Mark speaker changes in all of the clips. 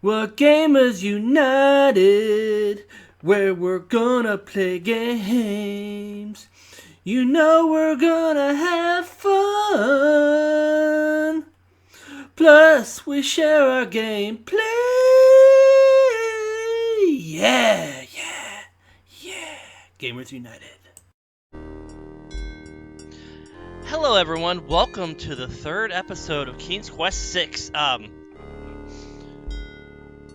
Speaker 1: We're Gamers United, where we're gonna play games. You know we're gonna have fun. Plus, we share our gameplay. Yeah, yeah, yeah. Gamers United.
Speaker 2: Hello, everyone. Welcome to the third episode of King's Quest VI.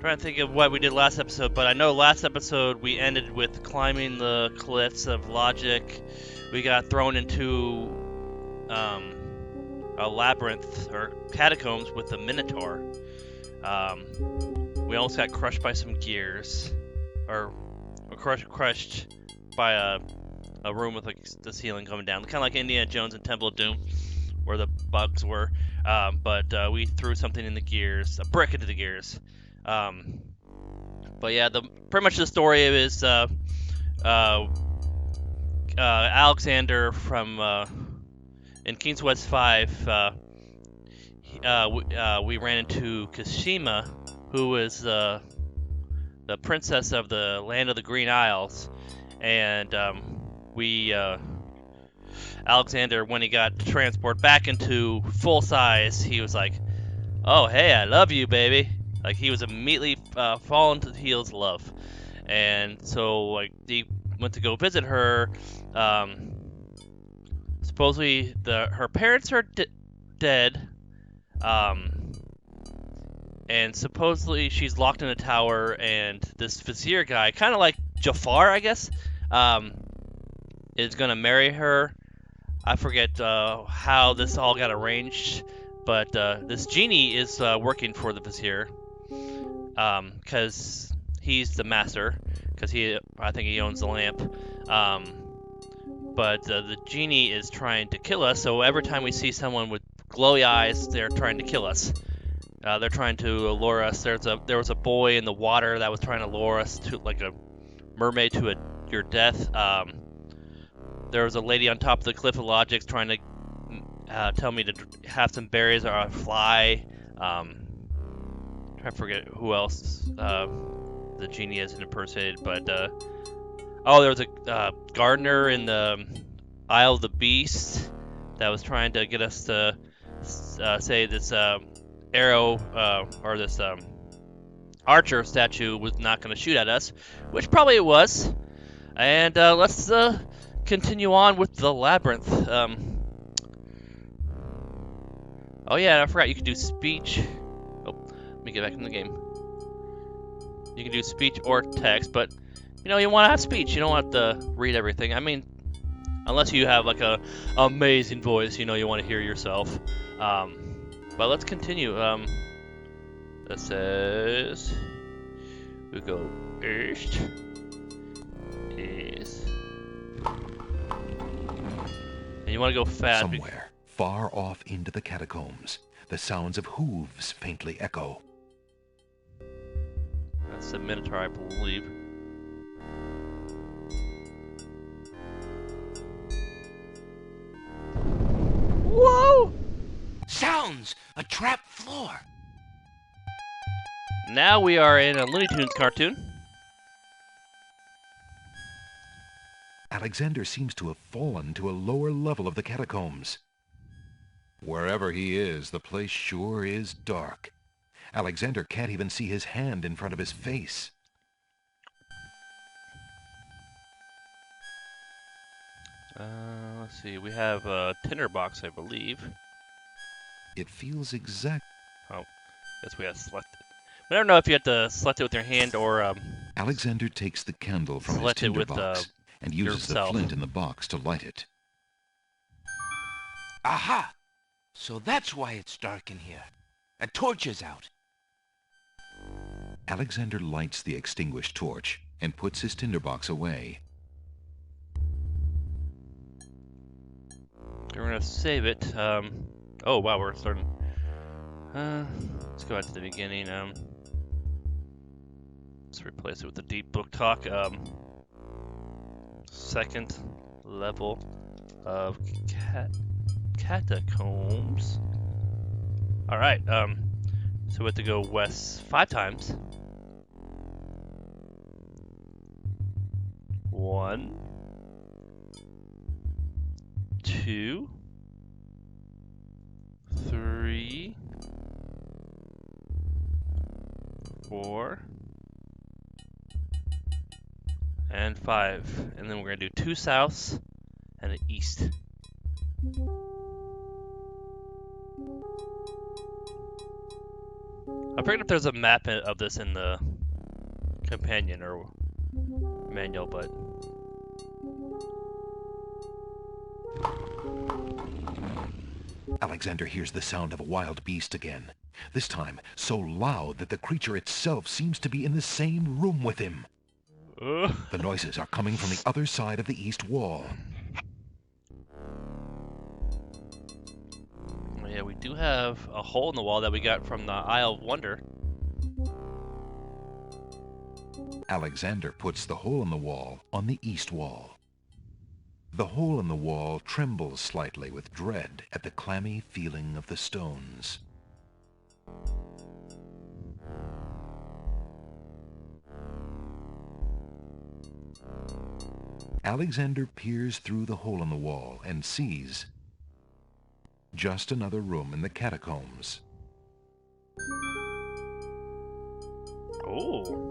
Speaker 2: Trying to think of what we did last episode, but I know last episode we ended with climbing the cliffs of Logic. We got thrown into a labyrinth or catacombs with the Minotaur. We almost got crushed by some gears, or crushed by a room with like the ceiling coming down, kind of like Indiana Jones and Temple of Doom, where the bugs were. But we threw something in the gears, a brick into the gears. But yeah, pretty much the story is Alexander from in King's Quest V. We ran into Kashima, who was the princess of the land of the Green Isles, and Alexander, when he got transported back into full size, he was like, "Oh, hey, I love you, baby." Like he was immediately fallen to the heels of love, and so like he went to go visit her. Um, Supposedly, her parents are dead, um, and supposedly she's locked in a tower. And this vizier guy, kind of like Jafar, I guess, um, is gonna marry her. I forget how this all got arranged, but this genie is working for the vizier, because he's the master, because I think he owns the lamp. But the genie is trying to kill us. So every time we see someone with glowy eyes, they're trying to kill us. They're trying to lure us. There was a boy in the water that was trying to lure us to like a mermaid to your death. There was a lady on top of the cliff of Logics trying to tell me to have some berries or a fly. I forget who else the genie has impersonated, but there was a gardener in the Isle of the Beast that was trying to get us to say this arrow or this archer statue was not going to shoot at us, which probably it was. And let's continue on with the labyrinth. Oh yeah, I forgot you can do speech. Oh, let me get back in the game. You can do speech or text, but you know you want to have speech. You don't want to read everything. I mean, unless you have like a amazing voice, you know you want to hear yourself. But let's continue. That says we go first is, and you want to go fast.
Speaker 3: Somewhere, far off into the catacombs, the sounds of hooves faintly echo.
Speaker 2: That's the Minotaur, I believe. Whoa!
Speaker 4: Sounds! A trap floor!
Speaker 2: Now we are in a Looney Tunes cartoon.
Speaker 3: Alexander seems to have fallen to a lower level of the catacombs. Wherever he is, the place sure is dark. Alexander can't even see his hand in front of his face.
Speaker 2: Let's see. We have a tinderbox, I believe.
Speaker 3: It feels exact.
Speaker 2: Oh, guess we have to select it. I don't know if you have to select it with your hand or
Speaker 3: Alexander takes the candle from his
Speaker 2: select it with
Speaker 3: tinderbox and uses
Speaker 2: yourself.
Speaker 3: the flint in the box to light it.
Speaker 4: Aha! So that's why it's dark in here. A torch is out.
Speaker 3: Alexander lights the extinguished torch and puts his tinderbox away.
Speaker 2: We're gonna save it. Oh wow, we're starting. Let's go back to the beginning. Let's replace it with the deep book talk. Second level of catacombs. All right. So we have to go west 5 times. 1, 2, 3, 4, and 5. And then we're going to do 2 souths and an east. I forget if there's a map of this in the companion or manual, but
Speaker 3: Alexander hears the sound of a wild beast again. This time, so loud that the creature itself seems to be in the same room with him. The noises are coming from the other side of the east wall.
Speaker 2: yeah, we do have a hole in the wall that we got from the Isle of Wonder.
Speaker 3: Alexander puts the hole in the wall on the east wall. The hole in the wall trembles slightly with dread at the clammy feeling of the stones. Alexander peers through the hole in the wall and sees just another room in the catacombs.
Speaker 2: Oh.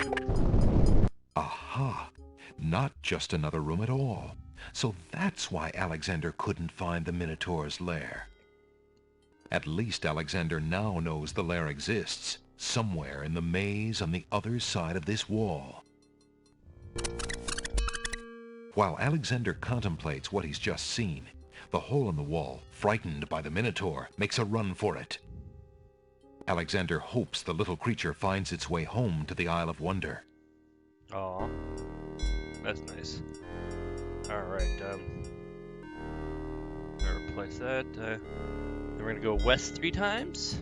Speaker 3: Aha! Not just another room at all. So that's why Alexander couldn't find the Minotaur's lair. At least Alexander now knows the lair exists, somewhere in the maze on the other side of this wall. While Alexander contemplates what he's just seen, the hole in the wall, frightened by the Minotaur, makes a run for it. Alexander hopes the little creature finds its way home to the Isle of Wonder.
Speaker 2: Aw. That's nice. Alright, I'll replace that. Then we're gonna go west 3 times.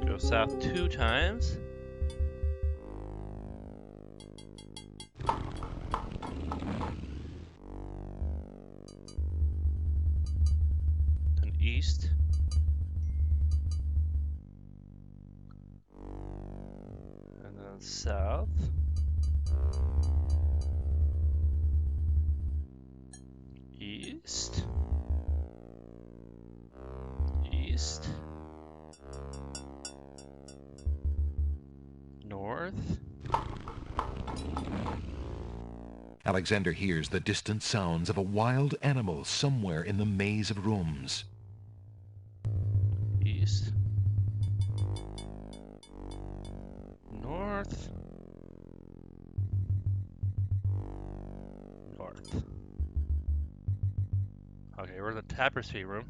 Speaker 2: Go south 2 times. Then east. And then south. East. East. North.
Speaker 3: Alexander hears the distant sounds of a wild animal somewhere in the maze of rooms.
Speaker 2: East. North. North. Okay, we're in the tapestry room.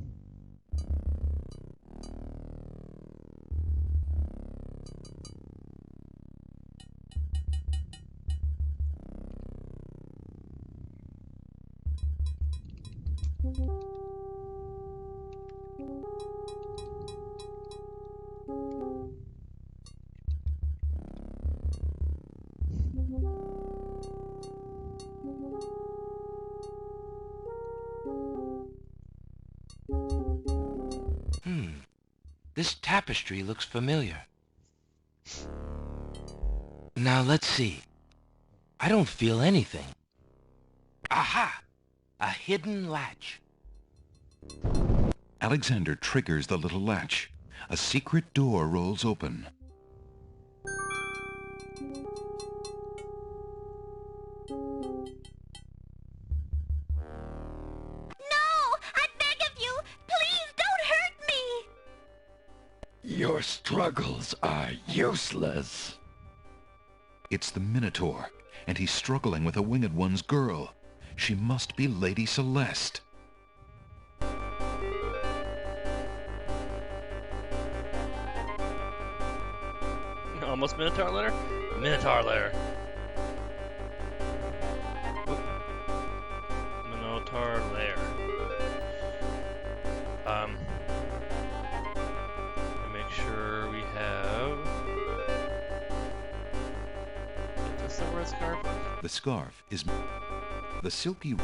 Speaker 4: This tapestry looks familiar. Now let's see. I don't feel anything. Aha! A hidden latch.
Speaker 3: Alexander triggers the little latch. A secret door rolls open.
Speaker 5: Your struggles are useless.
Speaker 3: It's the Minotaur, and he's struggling with a Winged One's girl. She must be Lady Celeste.
Speaker 2: Almost Minotaur Lair? Minotaur Lair. Minotaur Lair. Make sure we have
Speaker 3: The scarf is... The silky...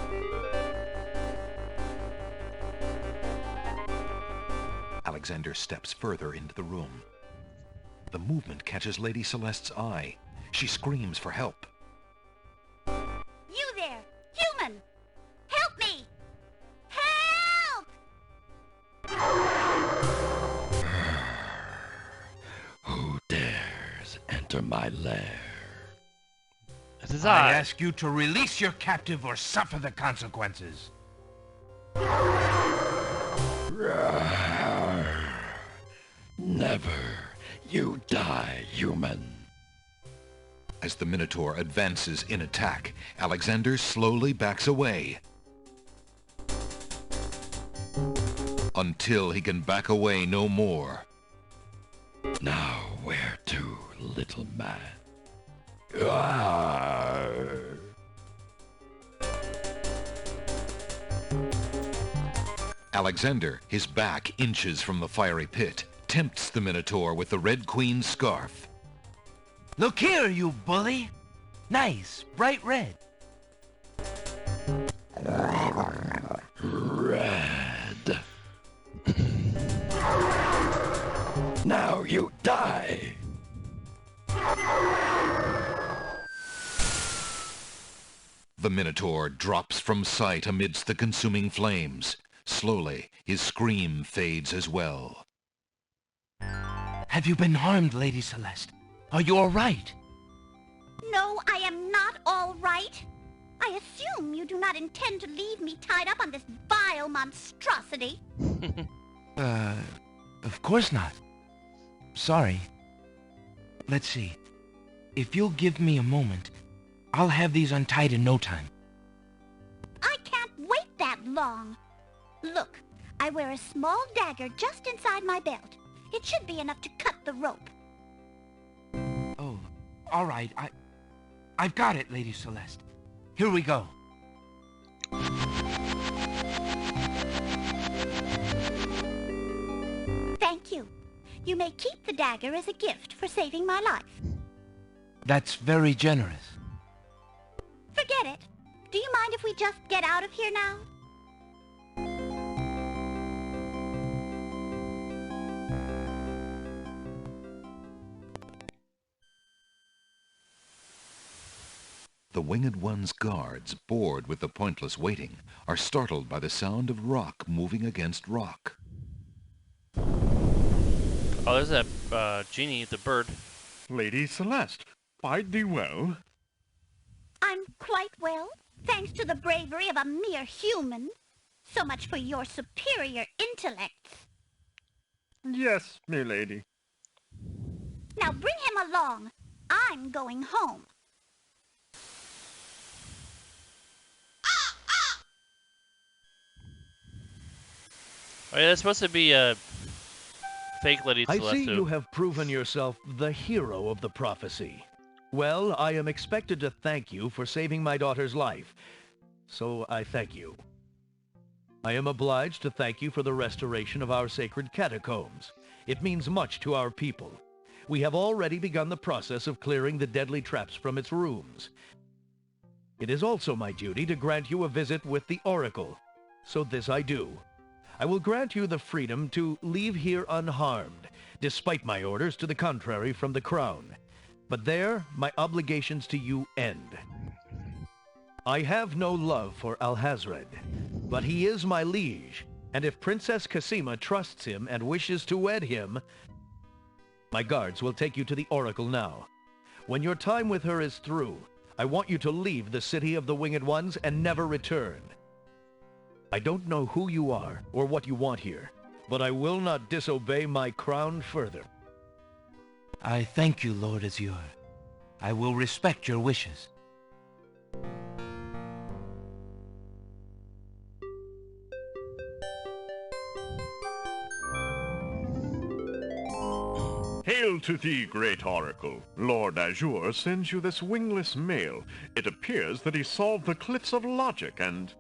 Speaker 3: Alexander steps further into the room. The movement catches Lady Celeste's eye. She screams for help.
Speaker 6: You there! Human! Help me! Help!
Speaker 5: Who dares enter my lair?
Speaker 2: It is
Speaker 4: I
Speaker 2: I.
Speaker 4: ask you to release your captive or suffer the consequences.
Speaker 5: Never. You die, human.
Speaker 3: As the Minotaur advances in attack, Alexander slowly backs away. Until he can back away no more.
Speaker 5: Now where to, little man? Arr!
Speaker 3: Alexander, his back inches from the fiery pit, tempts the Minotaur with the Red Queen's scarf.
Speaker 4: Look here, you bully. Nice, bright red.
Speaker 5: Red. Now you die.
Speaker 3: The Minotaur drops from sight amidst the consuming flames. Slowly, his scream fades as well.
Speaker 4: Have you been harmed, Lady Celeste? Are you all right?
Speaker 6: No, I am not all right. I assume you do not intend to leave me tied up on this vile monstrosity.
Speaker 4: Of course not. Sorry. Let's see. If you'll give me a moment, I'll have these untied in no time.
Speaker 6: I can't wait that long. Look, I wear a small dagger just inside my belt. It should be enough to cut the rope.
Speaker 4: Oh, all right. I've got it, Lady Celeste. Here we go.
Speaker 6: Thank you. You may keep the dagger as a gift for saving my life.
Speaker 4: That's very generous.
Speaker 6: Forget it. Do you mind if we just get out of here now?
Speaker 3: The Winged One's guards, bored with the pointless waiting, are startled by the sound of rock moving against rock.
Speaker 2: Oh, there's that genie, the bird.
Speaker 7: Lady Celeste, bide thee well.
Speaker 6: I'm quite well, thanks to the bravery of a mere human. So much for your superior intellects.
Speaker 7: Yes, milady.
Speaker 6: Now bring him along. I'm going home.
Speaker 2: Oh, yeah, that's supposed to be a fake Lady
Speaker 1: I
Speaker 2: Celeste.
Speaker 1: see you have proven yourself the hero of the prophecy. Well, I am expected to thank you for saving my daughter's life, so I thank you. I am obliged to thank you for the restoration of our sacred catacombs. It means much to our people. We have already begun the process of clearing the deadly traps from its rooms. It is also my duty to grant you a visit with the Oracle, so this I do. I will grant you the freedom to leave here unharmed, despite my orders to the contrary from the Crown. But there, my obligations to you end. I have no love for Alhazred, but he is my liege, and if Princess Cassima trusts him and wishes to wed him, my guards will take you to the Oracle now. When your time with her is through, I want you to leave the City of the Winged Ones and never return. I don't know who you are or what you want here, but I will not disobey my crown further.
Speaker 4: I thank you, Lord Azure. I will respect your wishes.
Speaker 7: Hail to thee, great oracle. Lord Azure sends you this wingless mail. It appears that he solved the cliffs of logic and...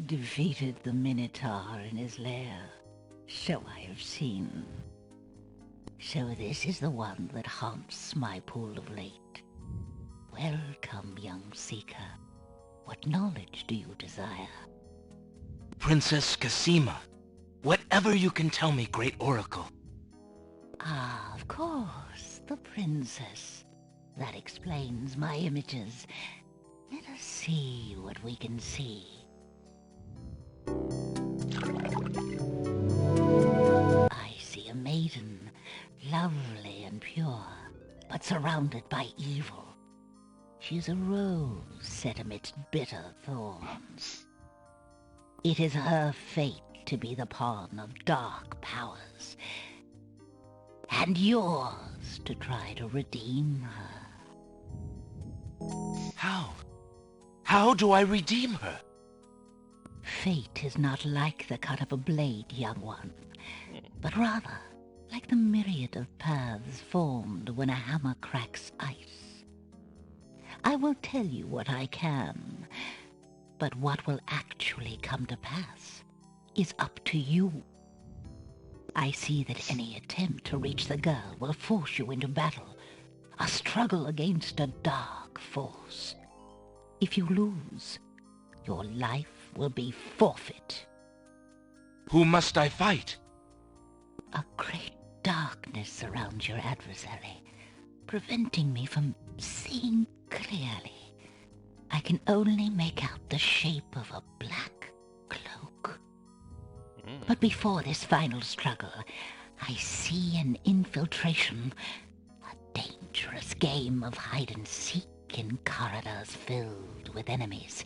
Speaker 8: defeated the Minotaur in his lair. So I have seen. So this is the one that haunts my pool of late. Welcome, young seeker. What knowledge do you desire?
Speaker 4: Princess Cassima, whatever you can tell me, Great Oracle.
Speaker 8: Ah, of course, the princess. That explains my images. Let us see what we can see. I see a maiden, lovely and pure, but surrounded by evil. She is a rose set amidst bitter thorns. It is her fate to be the pawn of dark powers, and yours to try to redeem her.
Speaker 4: How? How do I redeem her?
Speaker 8: Fate is not like the cut of a blade, young one, but rather like the myriad of paths formed when a hammer cracks ice. I will tell you what I can, but what will actually come to pass is up to you. I see that any attempt to reach the girl will force you into battle, a struggle against a dark force. If you lose, your life will be forfeit.
Speaker 4: Who must I fight?
Speaker 8: A great darkness surrounds your adversary, preventing me from seeing clearly. I can only make out the shape of a black cloak. But before this final struggle, I see an infiltration, a dangerous game of hide-and-seek in corridors filled with enemies.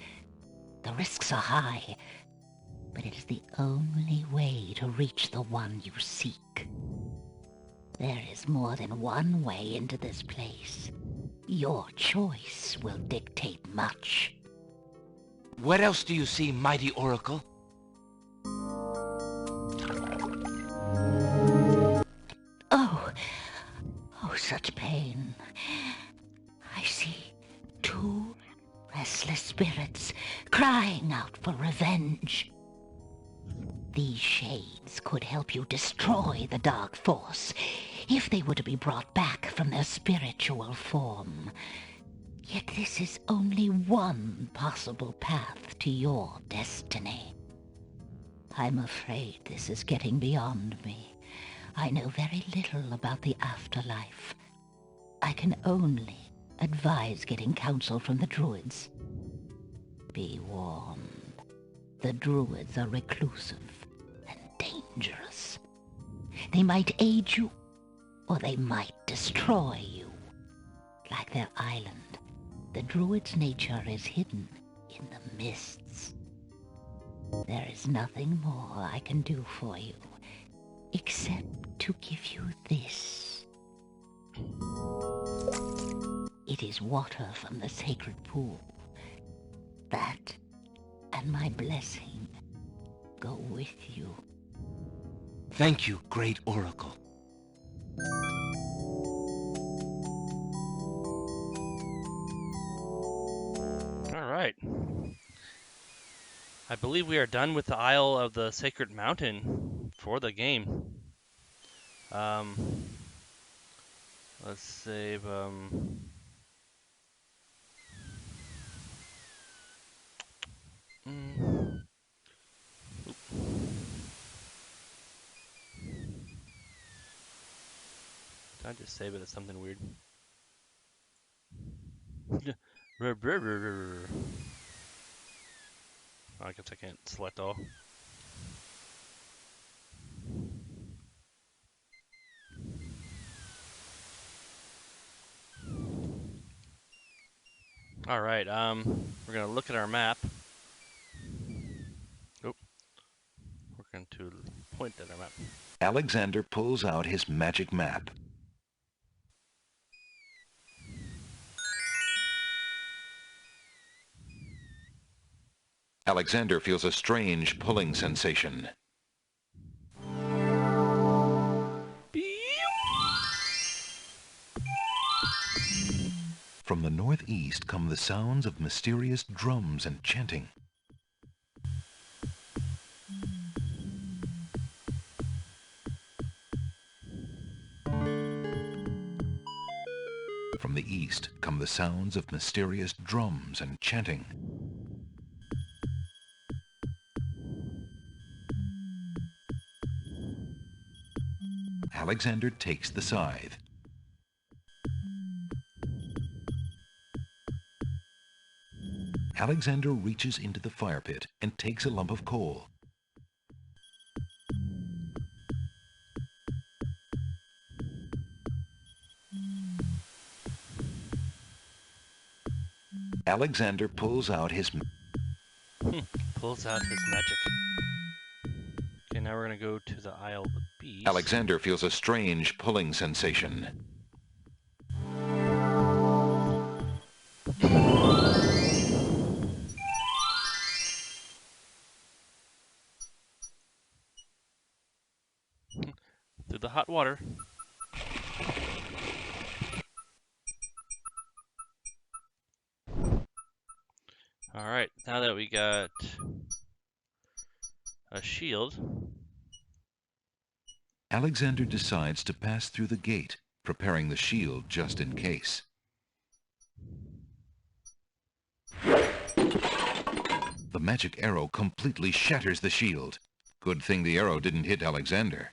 Speaker 8: The risks are high, but it is the only way to reach the one you seek. There is more than one way into this place. Your choice will dictate much.
Speaker 4: What else do you see, mighty Oracle?
Speaker 8: Oh, such pain. I see two restless spirits crying out for revenge. These shades could help you destroy the dark force if they were to be brought back from their spiritual form. Yet this is only one possible path to your destiny. I'm afraid this is getting beyond me. I know very little about the afterlife. I can only advise getting counsel from the druids. Be warned. The druids are reclusive and dangerous. They might aid you, or they might destroy you. Like their island, the druid's nature is hidden in the mists. There is nothing more I can do for you, except to give you this. It is water from the sacred pool. That and my blessing go with you.
Speaker 4: Thank you, Great Oracle.
Speaker 2: All right. I believe we are done with the Isle of the Sacred Mountain for the game. Let's save. Did I just save it as something weird? I guess I can't select all. All right, we're gonna look at our map. Oh, we're going to point at our map.
Speaker 3: Alexander pulls out his magic map. Alexander feels a strange pulling sensation. From the northeast come the sounds of mysterious drums and chanting. From the east come the sounds of mysterious drums and chanting. Alexander takes the scythe. Alexander reaches into the fire pit and takes a lump of coal. Alexander pulls out his
Speaker 2: Pulls out his magic. Okay, now we're gonna go to the Isle of the Beast.
Speaker 3: Alexander feels a strange pulling sensation.
Speaker 2: Through the hot water. Alright, now that we got a shield,
Speaker 3: Alexander decides to pass through the gate, preparing the shield just in case. The magic arrow completely shatters the shield. Good thing the arrow didn't hit Alexander.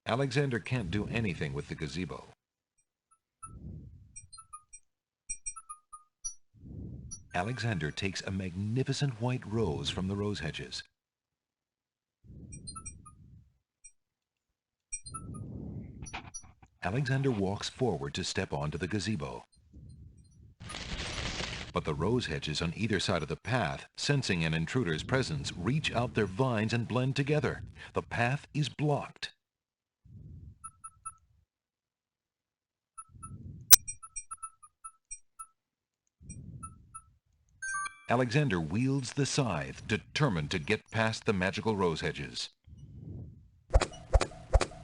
Speaker 3: Alexander can't do anything with the gazebo. Alexander takes a magnificent white rose from the rose hedges. Alexander walks forward to step onto the gazebo. But the rose hedges on either side of the path, sensing an intruder's presence, reach out their vines and blend together. The path is blocked. Alexander wields the scythe, determined to get past the magical rose hedges.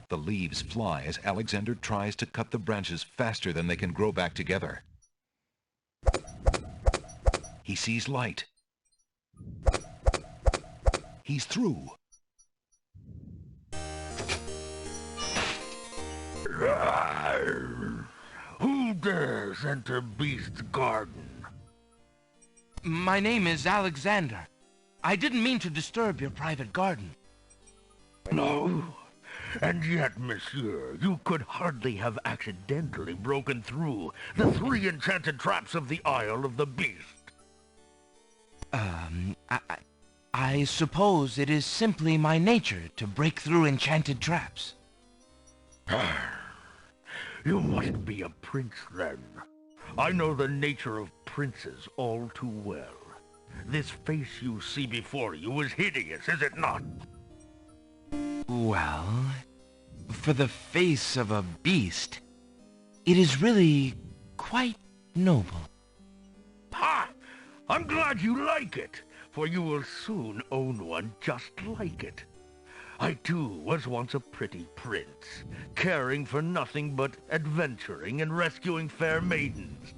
Speaker 3: The leaves fly as Alexander tries to cut the branches faster than they can grow back together. He sees light. He's through.
Speaker 5: Who dares enter Beast's garden?
Speaker 4: My name is Alexander. I didn't mean to disturb your private garden.
Speaker 5: No. And yet, monsieur, you could hardly have accidentally broken through the 3 enchanted traps of the Isle of the Beast.
Speaker 4: I suppose it is simply my nature to break through enchanted traps.
Speaker 5: You must be a prince, then. I know the nature of princes all too well. This face you see before you is hideous, is it not?
Speaker 4: Well, for the face of a beast, it is really quite noble.
Speaker 5: Ha! I'm glad you like it, for you will soon own one just like it. I too was once a pretty prince, caring for nothing but adventuring and rescuing fair maidens.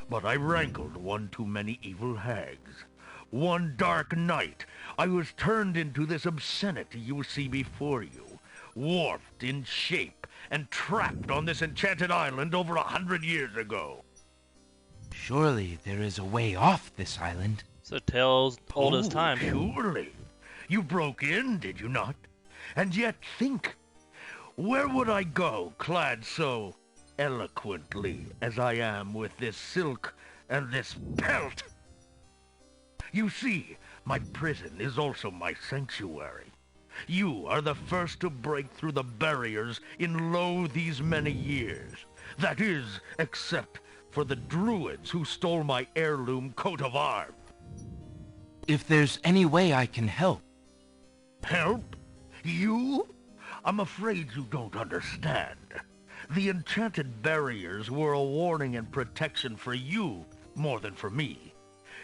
Speaker 5: But I rankled one too many evil hags. One dark night, I was turned into this obscenity you see before you, warped in shape and trapped on this enchanted island over 100 years ago.
Speaker 4: Surely there is a way off this island.
Speaker 2: so tales old as time.
Speaker 5: Surely. You broke in, did you not? And yet think, where would I go clad so eloquently as I am with this silk and this pelt? You see, my prison is also my sanctuary. You are the first to break through the barriers in lo these many years. That is, except for the druids who stole my heirloom coat of arms.
Speaker 4: If there's any way I can help.
Speaker 5: Help? You? I'm afraid you don't understand. The enchanted barriers were a warning and protection for you more than for me.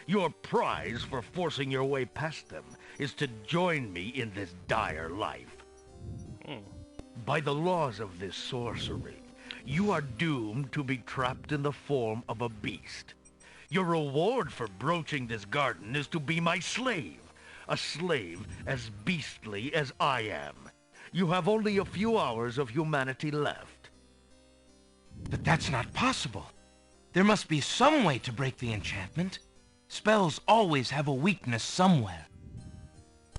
Speaker 5: Your prize for forcing your way past them is to join me in this dire life. By the laws of this sorcery, you are doomed to be trapped in the form of a beast. Your reward for broaching this garden is to be my slave, a slave as beastly as I am. You have only a few hours of humanity left.
Speaker 4: But that's not possible. There must be some way to break the enchantment. Spells always have a weakness somewhere.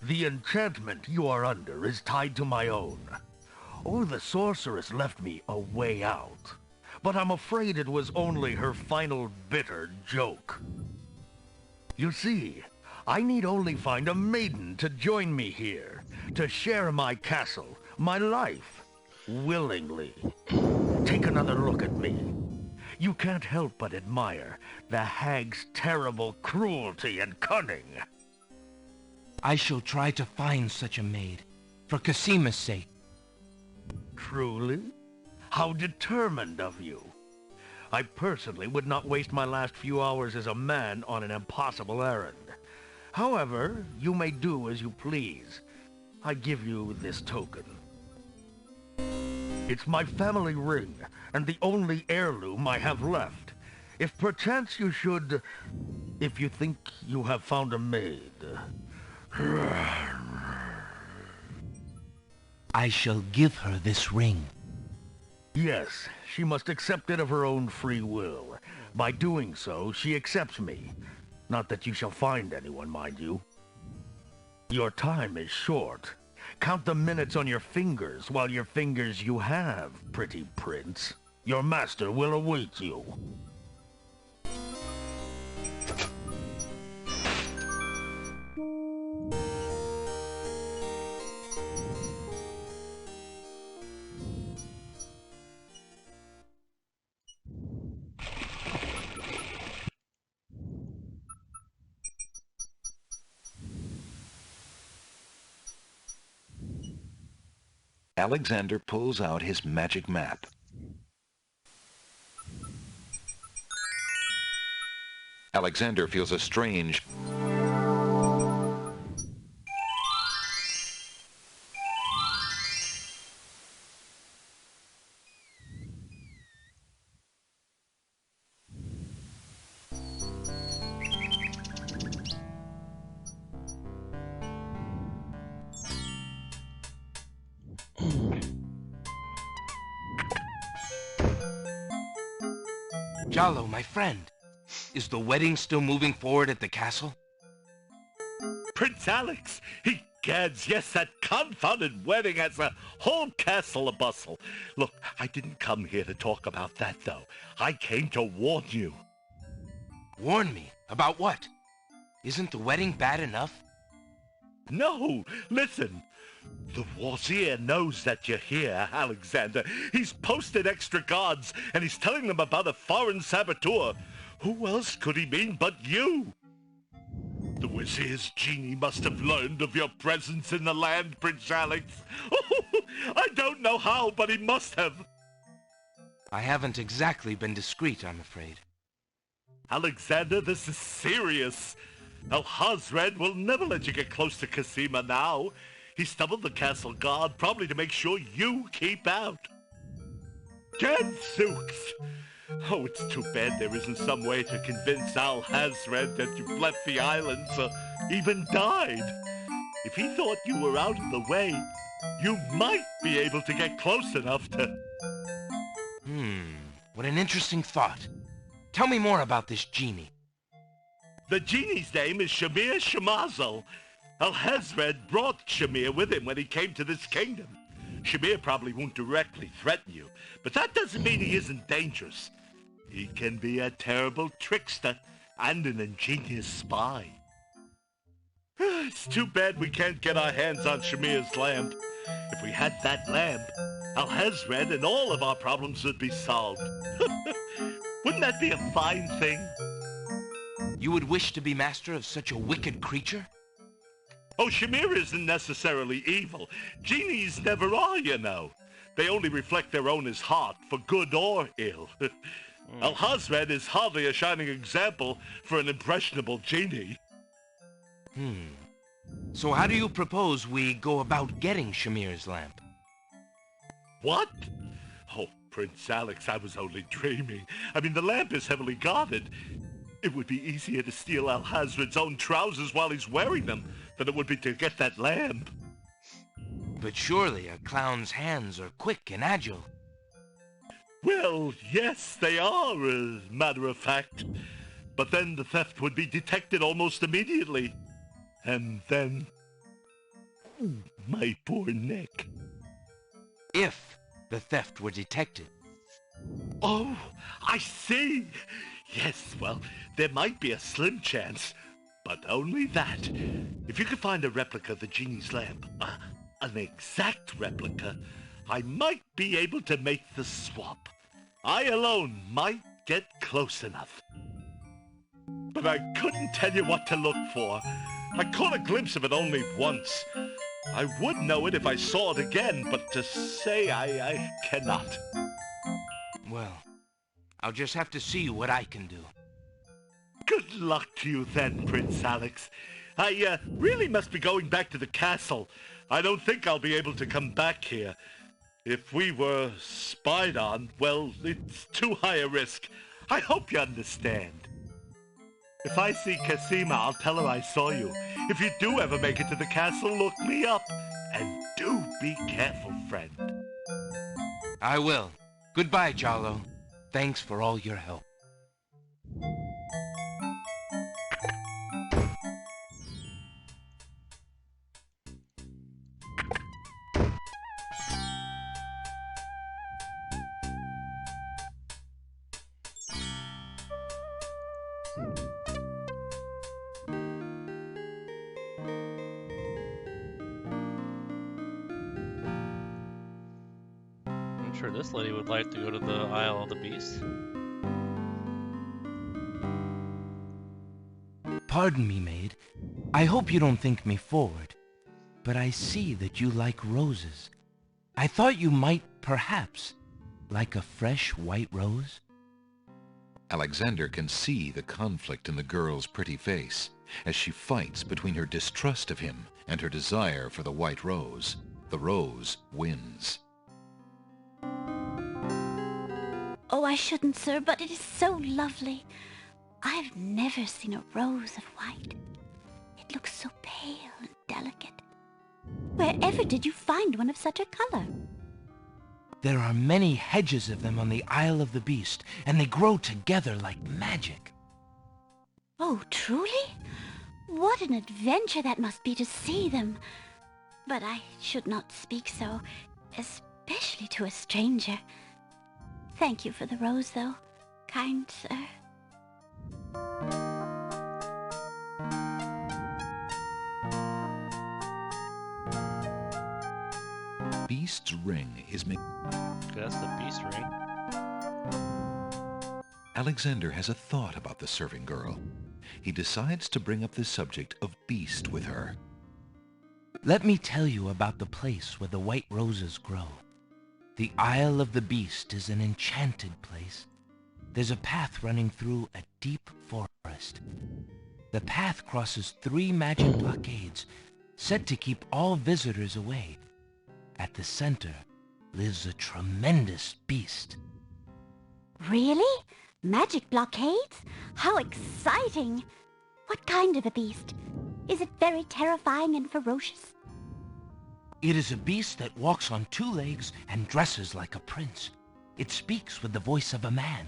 Speaker 5: The enchantment you are under is tied to my own. Oh, the sorceress left me a way out. But I'm afraid it was only her final bitter joke. You see, I need only find a maiden to join me here, to share my castle, my life, willingly. Take another look at me. You can't help but admire the hag's terrible cruelty and cunning.
Speaker 4: I shall try to find such a maid, for Casima's sake.
Speaker 5: Truly? How determined of you. I personally would not waste my last few hours as a man on an impossible errand. However, you may do as you please. I give you this token. It's my family ring, and the only heirloom I have left. If perchance you should... if you think you have found a maid...
Speaker 4: I shall give her this ring.
Speaker 5: Yes, she must accept it of her own free will. By doing so, she accepts me. Not that you shall find anyone, mind you. Your time is short. Count the minutes on your fingers, while your fingers you have, pretty prince. Your master will await you.
Speaker 3: Alexander pulls out his magic map. Alexander feels a strange...
Speaker 4: Jalo, my friend, is the wedding still moving forward at the castle?
Speaker 9: Prince Alex, egads, yes, that confounded wedding has a whole castle a-bustle. Look, I didn't come here to talk about that, though. I came to warn you.
Speaker 4: Warn me? About what? Isn't the wedding bad enough?
Speaker 9: No, listen. The Wazir knows that you're here, Alexander. He's posted extra guards, and he's telling them about a foreign saboteur. Who else could he mean but you? The Wazir's genie must have learned of your presence in the land, Prince Alex. I don't know how, but he must have.
Speaker 4: I haven't exactly been discreet, I'm afraid.
Speaker 9: Alexander, this is serious. Alhazred will never let you get close to Casima now. He stumbled the castle guard, probably to make sure you keep out. Gadzooks! Oh, it's too bad there isn't some way to convince Alhazred that you've left the islands or even died. If he thought you were out of the way, you might be able to get close enough to...
Speaker 4: What an interesting thought. Tell me more about this genie.
Speaker 9: The genie's name is Shamir Shamazel. Alhazred brought Shamir with him when he came to this kingdom. Shamir probably won't directly threaten you, but that doesn't mean he isn't dangerous. He can be a terrible trickster and an ingenious spy. It's too bad we can't get our hands on Shamir's lamp. If we had that lamp, Alhazred and all of our problems would be solved. Wouldn't that be a fine thing?
Speaker 4: You would wish to be master of such a wicked creature?
Speaker 9: Oh, Shamir isn't necessarily evil. Genies never are, you know. They only reflect their owner's heart, for good or ill. Alhazred is hardly a shining example for an impressionable genie.
Speaker 4: So how do you propose we go about getting Shamir's lamp?
Speaker 9: What? Oh, Prince Alex, I was only dreaming. I mean, the lamp is heavily guarded. It would be easier to steal Alhazred's own trousers while he's wearing them than it would be to get that lamp.
Speaker 4: But surely a clown's hands are quick and agile.
Speaker 9: Well, yes, they are, as a matter of fact. But then the theft would be detected almost immediately. And then... my poor neck.
Speaker 4: If the theft were detected.
Speaker 9: Oh, I see. Yes, well, there might be a slim chance, but only that. If you could find a replica of the genie's lamp, an exact replica, I might be able to make the swap. I alone might get close enough. But I couldn't tell you what to look for. I caught a glimpse of it only once. I would know it if I saw it again, but to say I cannot.
Speaker 4: Well, I'll just have to see what I can do.
Speaker 9: Good luck to you then, Prince Alex. I really must be going back to the castle. I don't think I'll be able to come back here. If we were spied on, well, it's too high a risk. I hope you understand. If I see Cassima, I'll tell her I saw you. If you do ever make it to the castle, look me up. And do be careful, friend.
Speaker 4: I will. Goodbye, Jalo. Thanks for all your help.
Speaker 2: I'm sure this lady would like to go to the Isle of the Beast.
Speaker 4: Pardon me, maid. I hope you don't think me forward, but I see that you like roses. I thought you might, perhaps, like a fresh white rose.
Speaker 3: Alexander can see the conflict in the girl's pretty face as she fights between her distrust of him and her desire for the white rose. The rose wins.
Speaker 6: Oh, I shouldn't, sir, but it is so lovely. I've never seen a rose of white. It looks so pale and delicate. Wherever did you find one of such a color?
Speaker 4: There are many hedges of them on the Isle of the Beast, and they grow together like magic.
Speaker 6: Oh, truly? What an adventure that must be to see them. But I should not speak so, especially to a stranger. Thank you for the rose, though, kind sir.
Speaker 3: Beast's ring is made.
Speaker 2: That's the Beast ring.
Speaker 3: Alexander has a thought about the serving girl. He decides to bring up the subject of Beast with her.
Speaker 4: Let me tell you about the place where the white roses grow. The Isle of the Beast is an enchanted place. There's a path running through a deep forest. The path crosses 3 magic blockades, set to keep all visitors away. At the center lives a tremendous beast.
Speaker 6: Really? Magic blockades? How exciting! What kind of a beast? Is it very terrifying and ferocious?
Speaker 4: It is a beast that walks on 2 legs and dresses like a prince. It speaks with the voice of a man.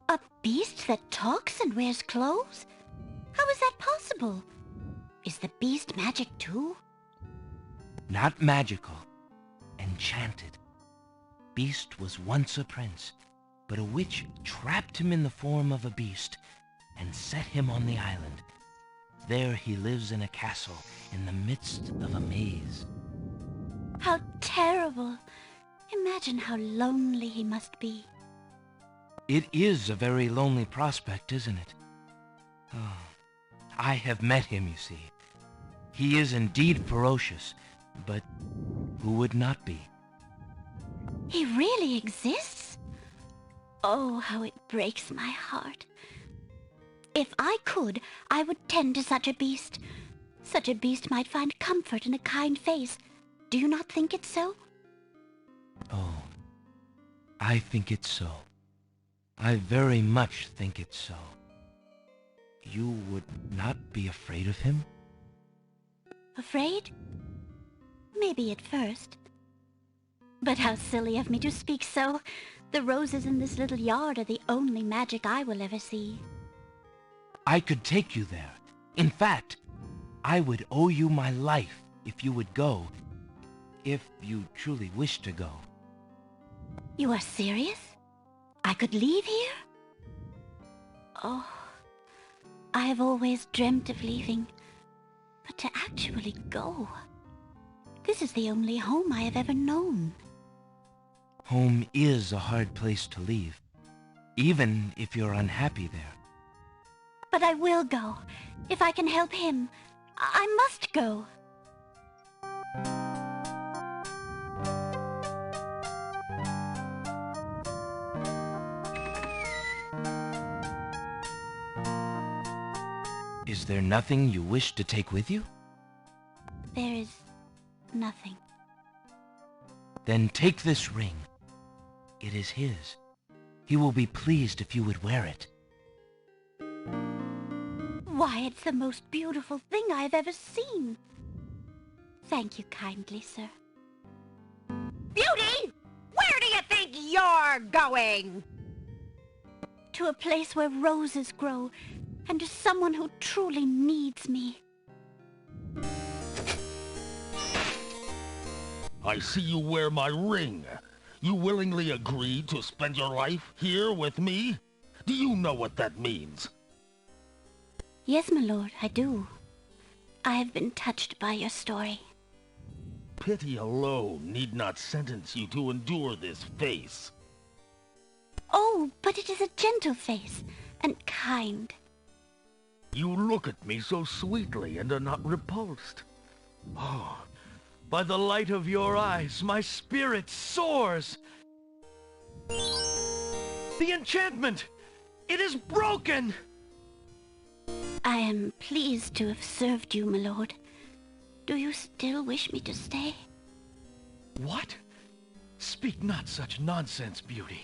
Speaker 6: A beast that talks and wears clothes? How is that possible? Is the beast magic too?
Speaker 4: Not magical, enchanted. Beast was once a prince, but a witch trapped him in the form of a beast and set him on the island. There he lives in a castle in the midst of a maze.
Speaker 6: How terrible! Imagine how lonely he must be.
Speaker 4: It is a very lonely prospect, isn't it? Oh, I have met him, you see. He is indeed ferocious, but who would not be?
Speaker 6: He really exists? Oh, how it breaks my heart. If I could, I would tend to such a beast. Such a beast might find comfort in a kind face. Do you not think it so?
Speaker 4: Oh, I think it's so. I very much think it's so. You would not be afraid of him?
Speaker 6: Afraid? Maybe at first. But how silly of me to speak so. The roses in this little yard are the only magic I will ever see.
Speaker 4: I could take you there. In fact, I would owe you my life if you would go. If you truly wish to go.
Speaker 6: You are serious? I could leave here? Oh, I have always dreamt of leaving. But to actually go... This is the only home I have ever known.
Speaker 4: Home is a hard place to leave, even if you're unhappy there.
Speaker 6: But I will go. If I can help him, I must go.
Speaker 4: Is there nothing you wish to take with you?
Speaker 6: There is nothing.
Speaker 4: Then take this ring. It is his. He will be pleased if you would wear it.
Speaker 6: Why, it's the most beautiful thing I have ever seen. Thank you kindly, sir.
Speaker 10: Beauty! Where do you think you're going?
Speaker 6: To a place where roses grow, and to someone who truly needs me.
Speaker 5: I see you wear my ring. You willingly agreed to spend your life here with me? Do you know what that means?
Speaker 6: Yes, my lord, I do. I have been touched by your story.
Speaker 5: Pity alone need not sentence you to endure this face.
Speaker 6: Oh, but it is a gentle face, and kind.
Speaker 5: You look at me so sweetly and are not repulsed. Oh, by the light of your eyes, my spirit soars. The enchantment! It is broken!
Speaker 6: I am pleased to have served you, my lord. Do you still wish me to stay?
Speaker 1: What? Speak not such nonsense, Beauty.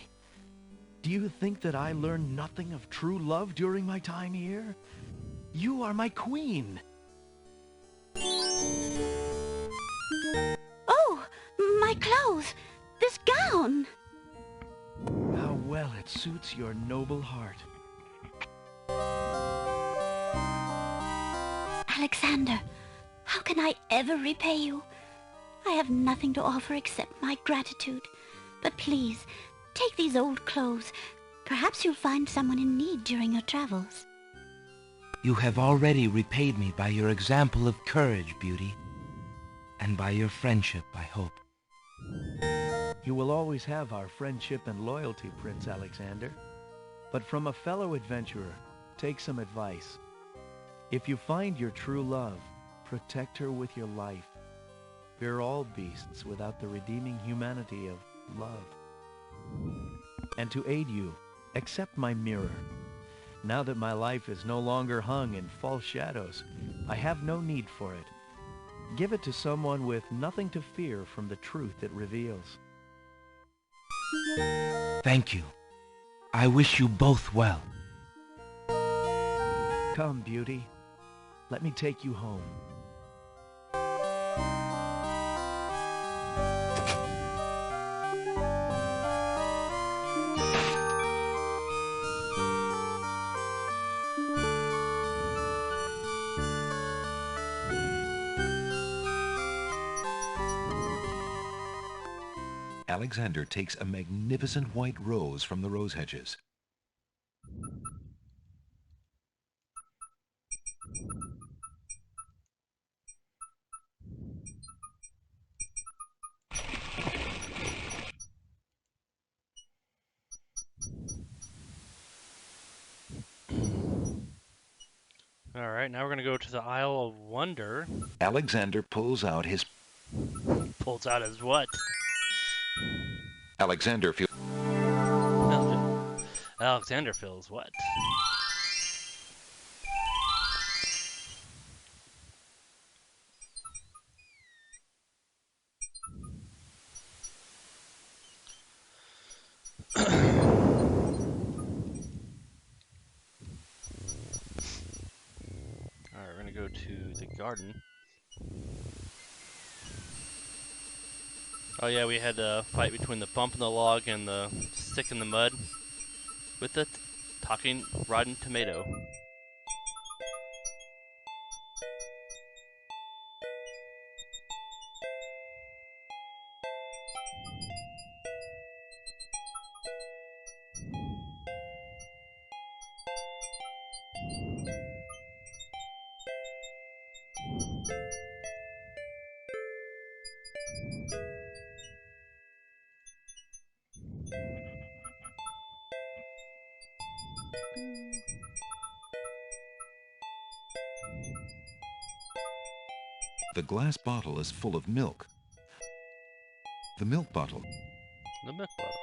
Speaker 1: Do you think that I learned nothing of true love during my time here? You are my queen.
Speaker 6: Oh, my clothes! This gown!
Speaker 1: How well it suits your noble heart.
Speaker 6: Alexander, how can I ever repay you? I have nothing to offer except my gratitude. But please, take these old clothes. Perhaps you'll find someone in need during your travels.
Speaker 4: You have already repaid me by your example of courage, Beauty. And by your friendship, I hope.
Speaker 1: You will always have our friendship and loyalty, Prince Alexander. But from a fellow adventurer, take some advice. If you find your true love, protect her with your life. Fear all beasts without the redeeming humanity of love. And to aid you, accept my mirror. Now that my life is no longer hung in false shadows, I have no need for it. Give it to someone with nothing to fear from the truth it reveals.
Speaker 4: Thank you. I wish you both well.
Speaker 1: Come, Beauty. Let me take you home.
Speaker 3: Alexander takes a magnificent white rose from the rose hedges.
Speaker 2: Alright, now we're going to go to the Isle of Wonder.
Speaker 3: Alexander pulls out his...
Speaker 2: Pulls out his what?
Speaker 3: Alexander feels...
Speaker 2: Alexander feels what? the garden. Oh yeah, we had a fight between the bump in the log and the stick in the mud with the talking rotten tomato.
Speaker 3: The glass bottle is full of milk. The milk bottle.
Speaker 2: The milk bottle.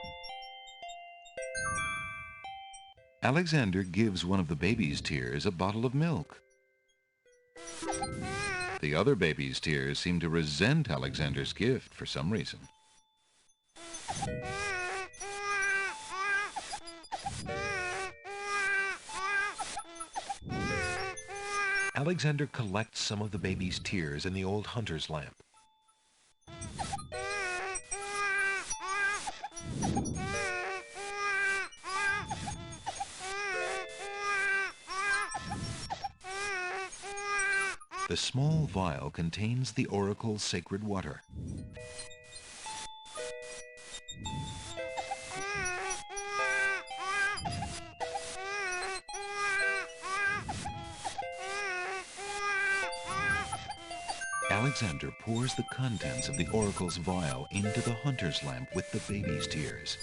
Speaker 3: Alexander gives one of the baby's tears a bottle of milk. The other baby's tears seem to resent Alexander's gift for some reason. Alexander collects some of the baby's tears in the old hunter's lamp. The small vial contains the oracle's sacred water. Alexander pours the contents of the oracle's vial into the hunter's lamp with the baby's tears.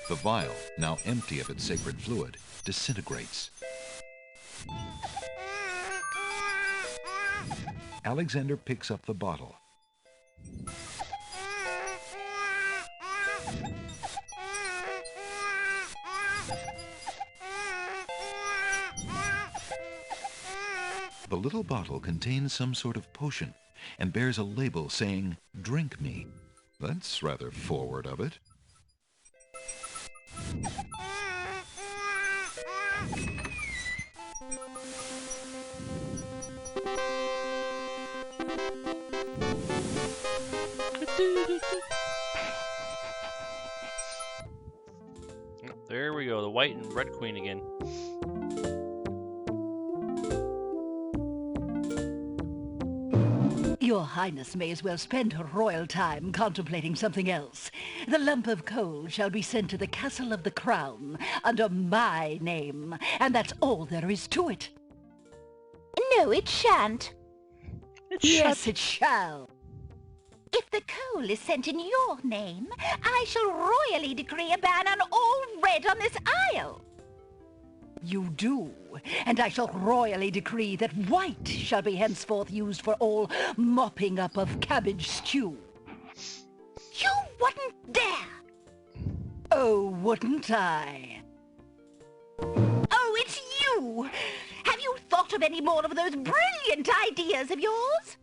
Speaker 3: The vial, now empty of its sacred fluid, disintegrates. Alexander picks up the bottle. The little bottle contains some sort of potion and bears a label saying, "Drink me." That's rather forward of it.
Speaker 2: There we go, the white and red queen again.
Speaker 11: Your Highness may as well spend her royal time contemplating something else. The lump of coal shall be sent to the Castle of the Crown under my name, and that's all there is to it.
Speaker 6: No, it shan't.
Speaker 11: Yes, it shall.
Speaker 6: If the coal is sent in your name, I shall royally decree a ban on all red on this isle.
Speaker 11: You do, and I shall royally decree that white shall be henceforth used for all mopping up of cabbage stew.
Speaker 6: You wouldn't dare!
Speaker 11: Oh, wouldn't I?
Speaker 6: Oh, it's you! Have you thought of any more of those brilliant ideas of yours?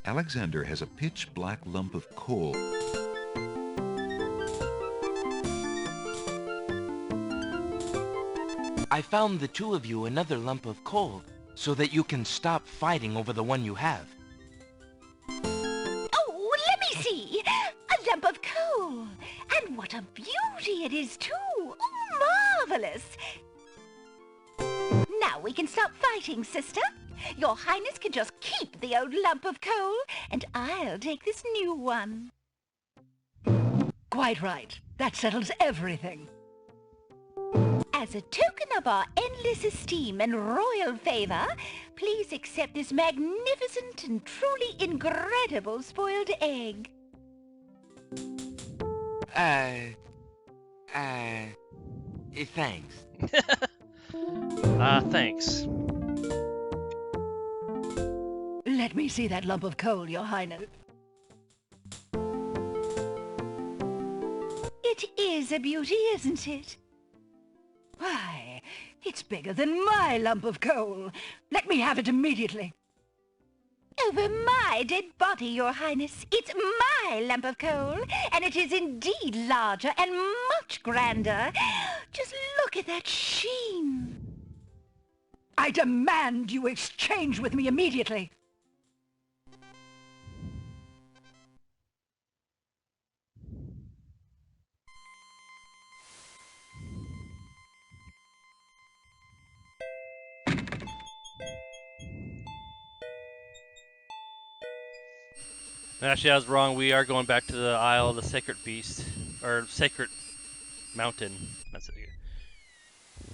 Speaker 3: Alexander has a pitch-black lump of coal.
Speaker 4: I found the two of you another lump of coal, so that you can stop fighting over the one you have.
Speaker 6: Oh, let me see! A lump of coal! And what a beauty it is, too! Oh, marvelous! Now we can stop fighting, sister. Your Highness can just keep the old lump of coal, and I'll take this new one.
Speaker 11: Quite right. That settles everything.
Speaker 6: As a token of our endless esteem and royal favor, please accept this magnificent and truly incredible spoiled egg.
Speaker 4: Thanks.
Speaker 2: Thanks.
Speaker 11: Let me see that lump of coal, Your Highness.
Speaker 6: It is a beauty, isn't it?
Speaker 11: Why, it's bigger than my lump of coal. Let me have it immediately.
Speaker 10: Over my dead body, Your Highness. It's my lump of coal, and it is indeed larger and much grander. Just look at that sheen.
Speaker 11: I demand you exchange with me immediately.
Speaker 2: Actually, I was wrong. We are going back to the Isle of the Sacred Beast, or Sacred Mountain. That's it.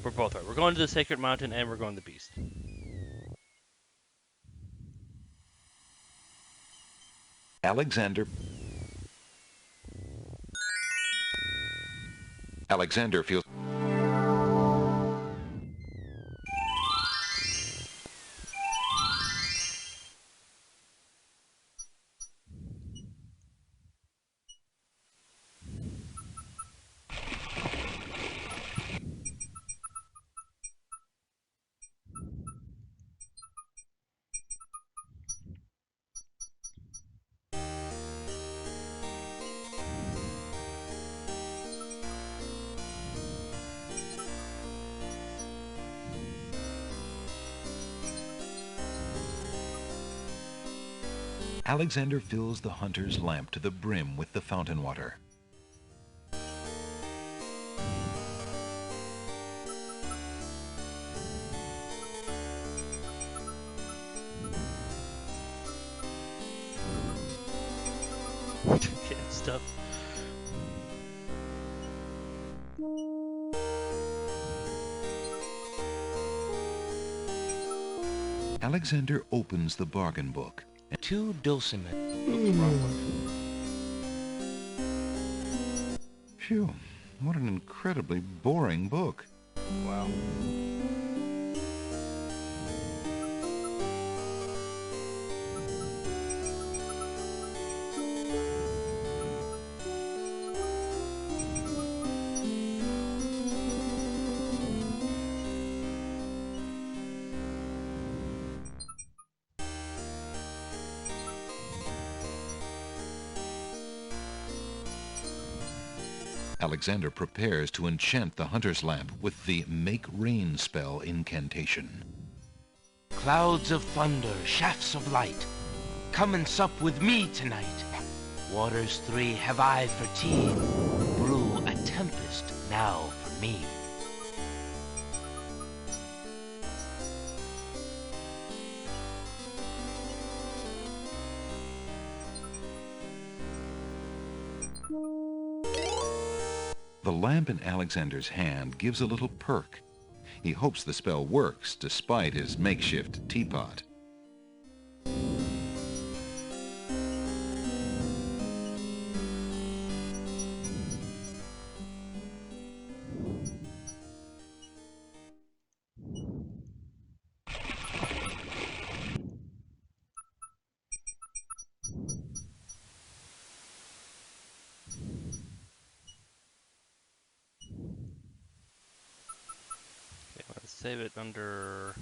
Speaker 2: We're both right. We're going to the Sacred Mountain and we're going to the Beast.
Speaker 3: Alexander feels... Alexander fills the hunter's lamp to the brim with the fountain water.
Speaker 2: Getting stuff.
Speaker 3: Alexander opens the bargain book.
Speaker 4: 2 dulcimer. Oops, wrong one.
Speaker 3: Phew, what an incredibly boring book.
Speaker 4: Wow.
Speaker 3: Alexander prepares to enchant the hunter's lamp with the Make Rain spell incantation.
Speaker 4: Clouds of thunder, shafts of light, come and sup with me tonight. Waters 3 have I for tea, brew a tempest now for me.
Speaker 3: The lamp in Alexander's hand gives a little perk. He hopes the spell works despite his makeshift teapot.
Speaker 2: Save it under...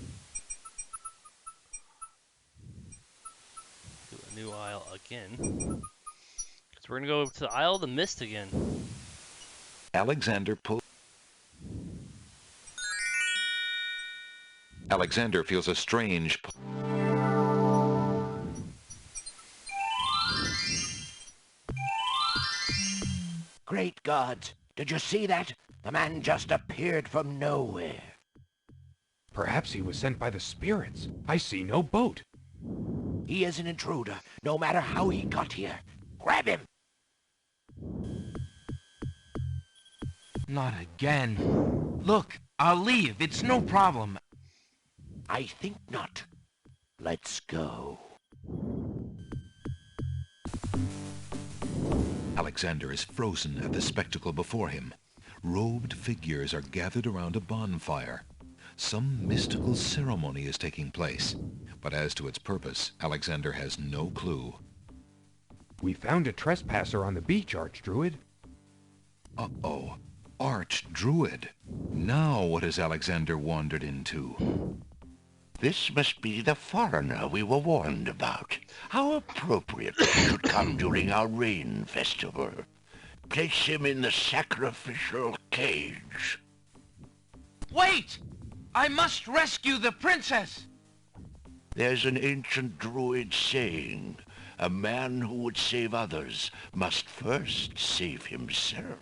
Speaker 2: do a new isle again. Because we're going to go to the Isle of the Mist again.
Speaker 3: Alexander feels a strange...
Speaker 12: Great gods! Did you see that? The man just appeared from nowhere.
Speaker 13: Perhaps he was sent by the spirits. I see no boat.
Speaker 12: He is an intruder, no matter how he got here. Grab him!
Speaker 4: Not again. Look, I'll leave. It's no problem.
Speaker 12: I think not. Let's go.
Speaker 3: Alexander is frozen at the spectacle before him. Robed figures are gathered around a bonfire. Some mystical ceremony is taking place, but as to its purpose, Alexander has no clue.
Speaker 13: We found a trespasser on the beach, Archdruid.
Speaker 3: Uh-oh. Archdruid. Now what has Alexander wandered into?
Speaker 12: This must be the foreigner we were warned about. How appropriate he should come during our rain festival. Place him in the sacrificial cage.
Speaker 4: Wait! I must rescue the princess!
Speaker 12: There's an ancient druid saying, a man who would save others must first save himself.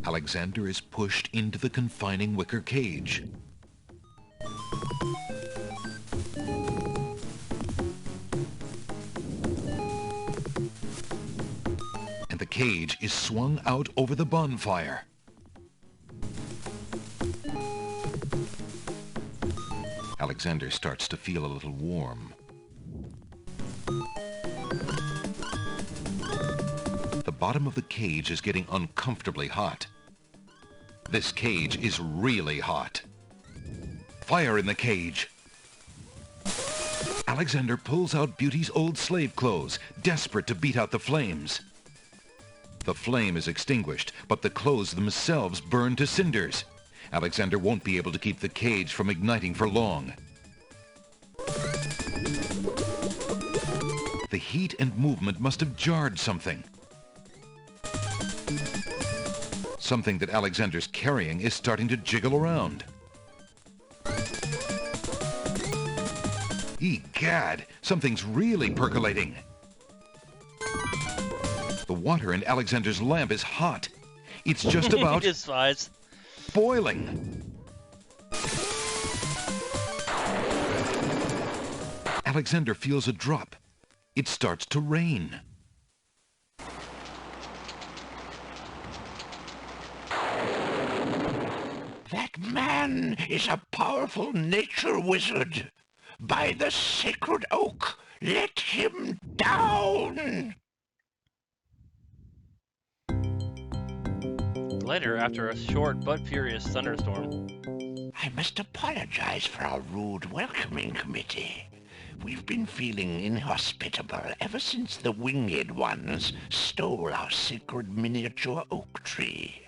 Speaker 3: Alexander is pushed into the confining wicker cage. And the cage is swung out over the bonfire. Alexander starts to feel a little warm. The bottom of the cage is getting uncomfortably hot. This cage is really hot. Fire in the cage. Alexander pulls out Beauty's old slave clothes, desperate to beat out the flames. The flame is extinguished, but the clothes themselves burn to cinders. Alexander won't be able to keep the cage from igniting for long. The heat and movement must have jarred something. Something that Alexander's carrying is starting to jiggle around. Egad, something's really percolating. The water in Alexander's lamp is hot. It's just about
Speaker 2: His eyes.
Speaker 3: boiling. Alexander feels a drop. It starts to rain.
Speaker 12: That man is a powerful nature wizard. By the sacred oak, let him down!
Speaker 2: Later, after a short but furious thunderstorm.
Speaker 12: I must apologize for our rude welcoming committee. We've been feeling inhospitable ever since the winged ones stole our sacred miniature oak tree.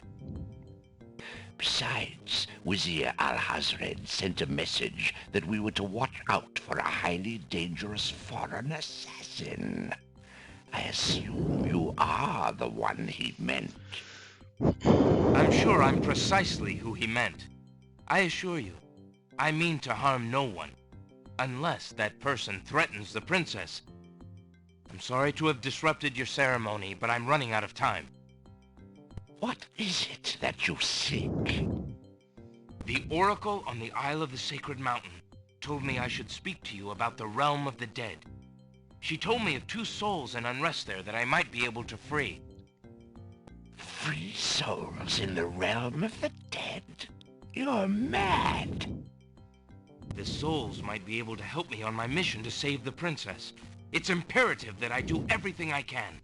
Speaker 12: Besides, Wazir Al-Hazred sent a message that we were to watch out for a highly dangerous foreign assassin. I assume you are the one he meant.
Speaker 4: I'm sure I'm precisely who he meant. I assure you, I mean to harm no one, unless that person threatens the princess. I'm sorry to have disrupted your ceremony, but I'm running out of time.
Speaker 12: What is it that you seek?
Speaker 4: The oracle on the Isle of the Sacred Mountain told me I should speak to you about the realm of the dead. She told me of 2 souls in unrest there that I might be able to free.
Speaker 12: Free souls in the realm of the dead? You're mad!
Speaker 4: The souls might be able to help me on my mission to save the princess. It's imperative that I do everything I can.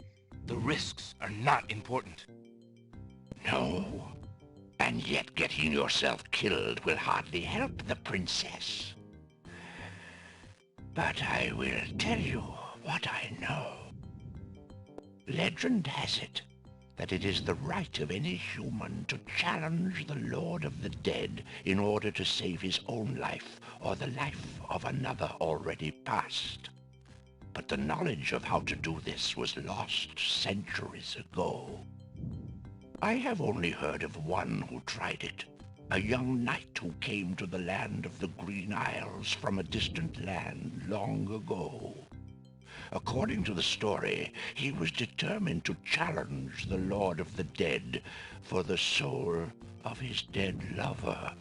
Speaker 4: The risks are not important.
Speaker 12: No, and yet getting yourself killed will hardly help the princess. But I will tell you what I know. Legend has it that it is the right of any human to challenge the Lord of the Dead in order to save his own life or the life of another already past. But the knowledge of how to do this was lost centuries ago. I have only heard of one who tried it, a young knight who came to the land of the Green Isles from a distant land long ago. According to the story, he was determined to challenge the Lord of the Dead for the soul of his dead lover.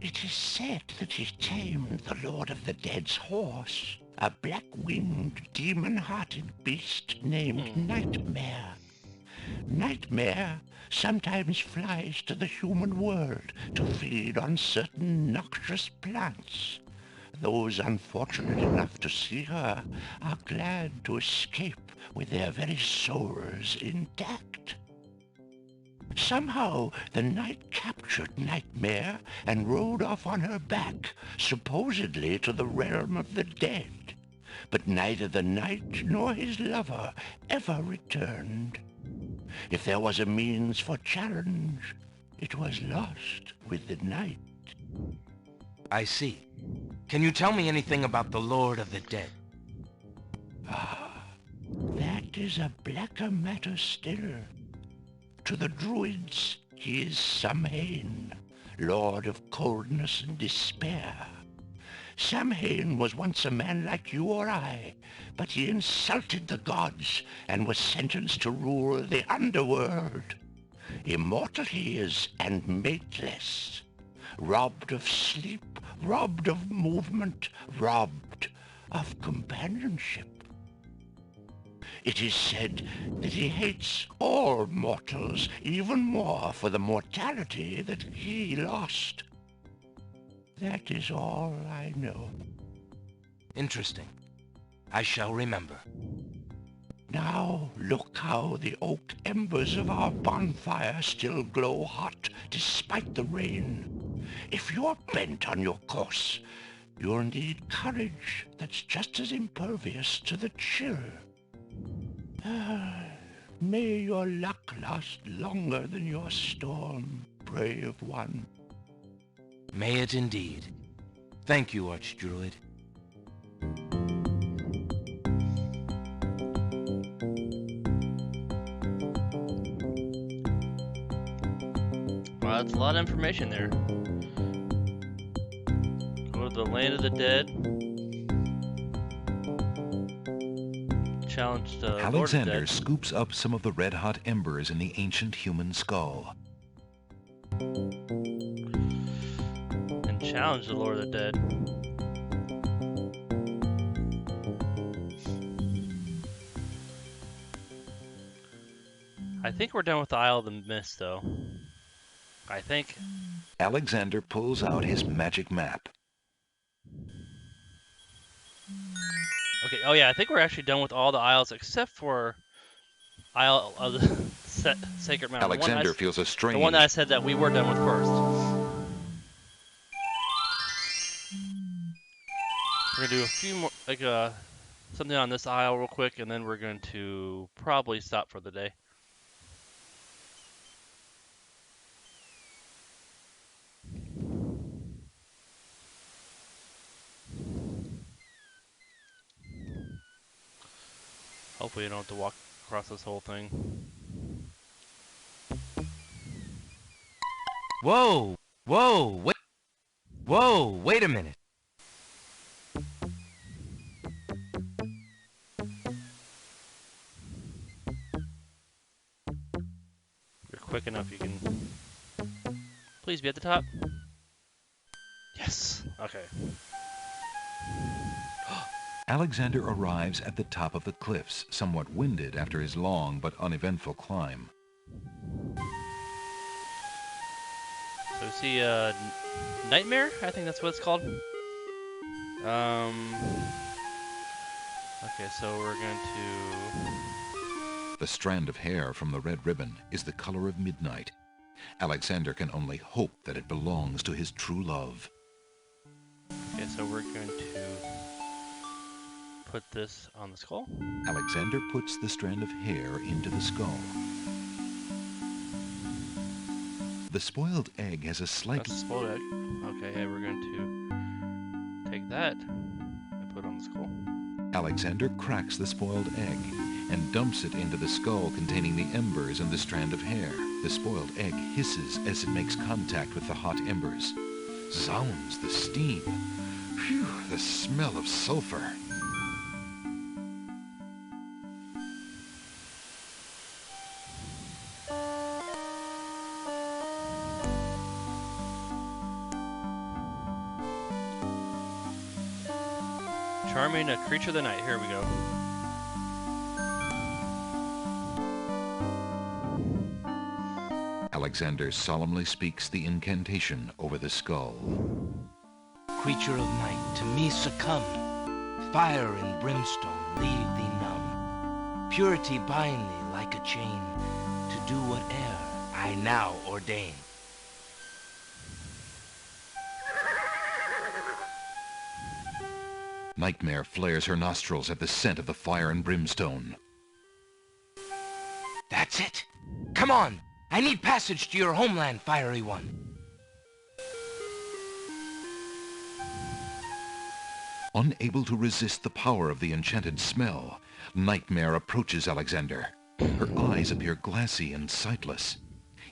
Speaker 12: It is said that he tamed the Lord of the Dead's horse, a black-winged, demon-hearted beast named Nightmare. Nightmare sometimes flies to the human world to feed on certain noxious plants. Those unfortunate enough to see her are glad to escape with their very souls intact. Somehow the knight captured Nightmare and rode off on her back, supposedly to the realm of the dead. But neither the knight nor his lover ever returned. If there was a means for challenge, it was lost with the night.
Speaker 4: I see. Can you tell me anything about the Lord of the Dead?
Speaker 12: That is a blacker matter still. To the Druids, he is Samhain, lord of coldness and despair. Samhain was once a man like you or I, but he insulted the gods and was sentenced to rule the underworld. Immortal he is and mateless, robbed of sleep, robbed of movement, robbed of companionship. It is said that he hates all mortals even more for the mortality that he lost. That is all I know.
Speaker 4: Interesting. I shall remember.
Speaker 12: Now look how the oak embers of our bonfire still glow hot despite the rain. If you're bent on your course, you'll need courage that's just as impervious to the chill. May your luck last longer than your storm, brave one.
Speaker 4: May it indeed. Thank you, Archdruid.
Speaker 2: Wow, that's a lot of information there. Go to the land of the dead. Challenge the Lord of the
Speaker 3: Alexander
Speaker 2: Dead.
Speaker 3: scoops up some of the red-hot embers in the ancient human skull.
Speaker 2: And challenge the Lord of the Dead. I think we're done with the Isle of the Mist, though. I think.
Speaker 3: Alexander pulls out his magic map.
Speaker 2: Okay, oh yeah, I think we're actually done with all the isles except for Isle of the Sacred Mountain.
Speaker 3: Alexander feels a strange...
Speaker 2: The one that I said that we were done with first. We're gonna do a few more, like something on this isle real quick, and then we're going to probably stop for the day. Hopefully you don't have to walk across this whole thing.
Speaker 4: Whoa! Wait a minute.
Speaker 2: If you're quick enough, you can... Please be at the top. Yes! Okay.
Speaker 3: Alexander arrives at the top of the cliffs, somewhat winded after his long but uneventful climb.
Speaker 2: So we see Nightmare? I think that's what it's called. Okay, so we're going to...
Speaker 3: The strand of hair from the red ribbon is the color of midnight. Alexander can only hope that it belongs to his true love.
Speaker 2: Okay, so we're going to put this on the skull.
Speaker 3: Alexander puts the strand of hair into the skull. The spoiled egg has a slightly...
Speaker 2: That's a spoiled egg. Okay, yeah, we're going to take that and put it on the skull.
Speaker 3: Alexander cracks the spoiled egg and dumps it into the skull containing the embers and the strand of hair. The spoiled egg hisses as it makes contact with the hot embers. Zounds, the steam. Phew, the smell of sulfur.
Speaker 2: Charming a creature of the night. Here we go.
Speaker 3: Alexander solemnly speaks the incantation over the skull.
Speaker 4: Creature of night, to me succumb. Fire and brimstone leave thee numb. Purity bind thee like a chain, to do whate'er I now ordain.
Speaker 3: Nightmare flares her nostrils at the scent of the fire and brimstone.
Speaker 4: That's it! Come on! I need passage to your homeland, fiery one.
Speaker 3: Unable to resist the power of the enchanted smell, Nightmare approaches Alexander. Her eyes appear glassy and sightless.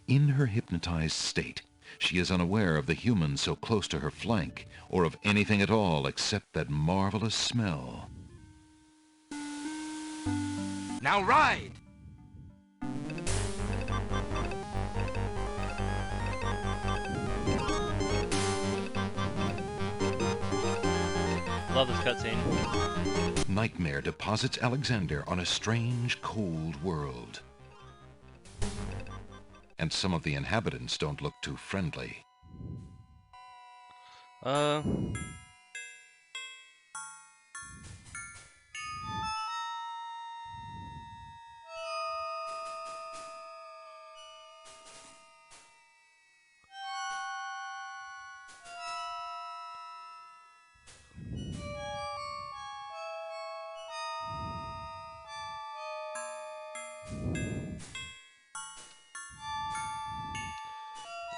Speaker 3: In her hypnotized state, she is unaware of the human so close to her flank, or of anything at all except that marvelous smell.
Speaker 4: Now ride!
Speaker 2: Love this cutscene.
Speaker 3: Nightmare deposits Alexander on a strange, cold world. And some of the inhabitants don't look too friendly.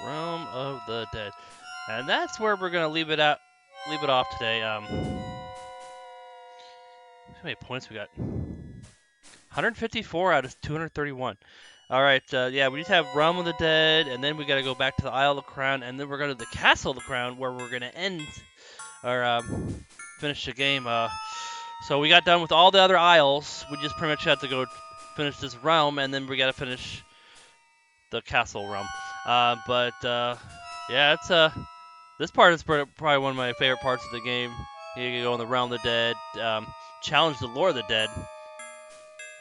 Speaker 2: Realm of the Dead. And that's where we're gonna leave it off today. How many points we got? 154 out of 231. All right, yeah, we just have Realm of the Dead, and then we got to go back to the Isle of the Crown, and then we're going to the Castle of the Crown, where we're going to end or finish the game. So we got done with all the other isles. We just pretty much had to go finish this realm, and then we got to finish the castle realm. Yeah, it's this part is probably one of my favorite parts of the game. You can go in the Realm of the Dead, challenge the Lord of the Dead.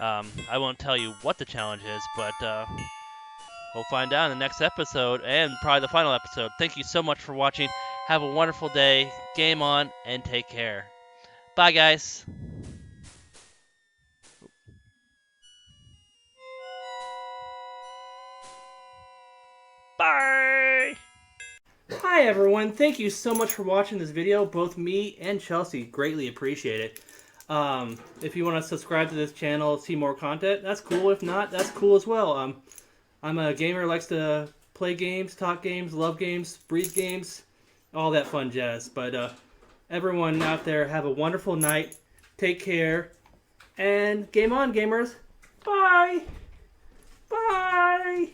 Speaker 2: I won't tell you what the challenge is, but we'll find out in the next episode and probably the final episode. Thank you so much for watching. Have a wonderful day. Game on and take care. Bye, guys. Bye.
Speaker 14: Hi everyone, thank you so much for watching this video. Both me and Chelsea greatly appreciate it. If you want to subscribe to this channel, see more content, that's cool. If not, that's cool as well. I'm a gamer who likes to play games, talk games, love games, breathe games, all that fun jazz. But everyone out there, have a wonderful night. Take care. And game on, gamers. Bye. Bye.